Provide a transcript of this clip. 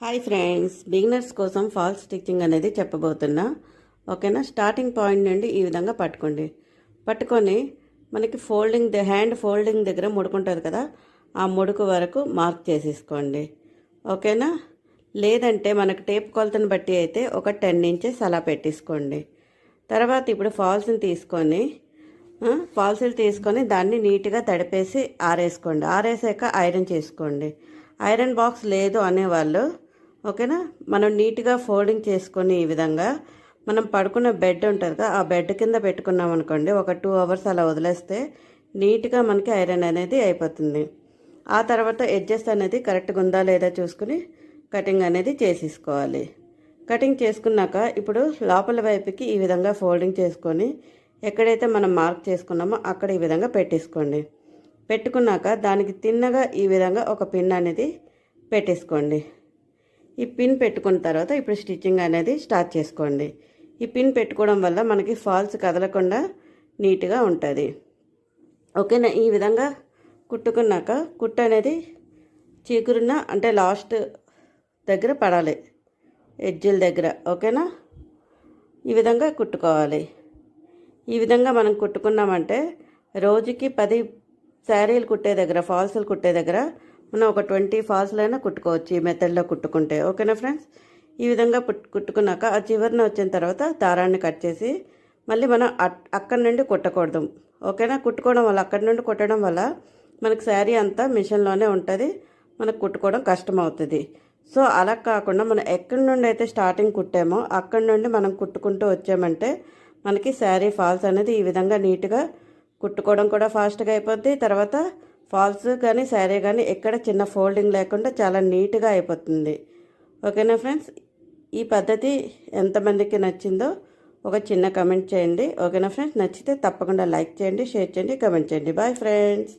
Hi friends, beginners కోసం falls stitching అనేది చెప్పబోతున్నా. ఓకేనా. స్టార్టింగ్ పాయింట్ నుండి ఈ విధంగా పట్టుకొని మనకి హ్యాండ్ ఫోల్డింగ్ దగ్గర ముడుకుంటుంది కదా, ఆ ముడుకు వరకు మార్క్ చేసేసుకోండి. ఓకేనా. లేదంటే మనకు టేప్ కొలతను బట్టి అయితే ఒక 10 ఇంచెస్ అలా పెట్టేసుకోండి. తర్వాత ఇప్పుడు ఫాల్స్ని తీసుకొని దాన్ని నీట్గా తడిపేసి ఆరేసుకోండి. ఆరేసాక ఐరన్ చేసుకోండి. ఐరన్ బాక్స్ లేదు అనేవాళ్ళు, ఓకేనా, మనం నీట్గా ఫోల్డింగ్ చేసుకొని ఈ విధంగా మనం పడుకున్న బెడ్ ఉంటుంది కదా, ఆ బెడ్ కింద పెట్టుకున్నాం అనుకోండి, ఒక 2 అవర్స్ అలా వదిలేస్తే నీట్గా మనకి ఐరన్ అనేది అయిపోతుంది. ఆ తర్వాత ఎడ్జెస్ అనేది కరెక్ట్గా ఉందా లేదా చూసుకుని కటింగ్ అనేది చేసేసుకోవాలి. కటింగ్ చేసుకున్నాక ఇప్పుడు లోపల వైపుకి ఈ విధంగా ఫోల్డింగ్ చేసుకొని ఎక్కడైతే మనం మార్క్ చేసుకున్నామో అక్కడ ఈ విధంగా పెట్టేసుకోండి. పెట్టుకున్నాక దానికి తిన్నగా ఈ విధంగా ఒక పిన్ అనేది పెట్టేసుకోండి. ఈ పిన్ పెట్టుకున్న తర్వాత ఇప్పుడు స్టిచ్చింగ్ అనేది స్టార్ట్ చేసుకోండి. ఈ పిన్ పెట్టుకోవడం వల్ల మనకి ఫాల్స్ కదలకుండా నీట్గా ఉంటుంది. ఓకేనా. ఈ విధంగా కుట్టుకున్నాక కుట్టు అనేది చీకురున్న అంటే లాస్ట్ దగ్గర పడాలి, ఎడ్జిల దగ్గర. ఓకేనా. ఈ విధంగా కుట్టుకోవాలి. ఈ విధంగా మనం కుట్టుకున్నామంటే రోజుకి 10 శారీలు కుట్టే దగ్గర, ఫాల్స్లు కుట్టే దగ్గర మనం ఒక 20 ఫాల్స్లైనా కుట్టుకోవచ్చు ఈ మెథడ్లో కుట్టుకుంటే. ఓకేనా ఫ్రెండ్స్. ఈ విధంగా కుట్టుకున్నాక ఆ చివరిన వచ్చిన తర్వాత దారాన్ని కట్ చేసి మళ్ళీ మనం అక్కడి నుండి కుట్టకూడదు. ఓకేనా. కుట్టుకోవడం వల్ల, అక్కడి నుండి కుట్టడం వల్ల మనకు శారీ అంతా మిషన్లోనే ఉంటుంది, మనకు కుట్టుకోవడం కష్టం అవుతుంది. సో అలా కాకుండా మనం ఎక్కడి నుండి అయితే స్టార్టింగ్ కుట్టామో అక్కడి నుండి మనం కుట్టుకుంటూ వచ్చామంటే మనకి శారీ ఫాల్స్ అనేది ఈ విధంగా నీట్గా కుట్టుకోవడం కూడా ఫాస్ట్గా అయిపోద్ది. తర్వాత ఫాల్స్ కానీ శారీ కానీ ఎక్కడ చిన్న ఫోల్డింగ్ లేకుండా చాలా నీట్గా అయిపోతుంది. ఓకేనా ఫ్రెండ్స్. ఈ పద్ధతి ఎంతమందికి నచ్చిందో ఒక చిన్న కమెంట్ చేయండి. ఓకేనా ఫ్రెండ్స్. నచ్చితే తప్పకుండా లైక్ చేయండి, షేర్ చేయండి, కమెంట్ చేయండి. Bye friends.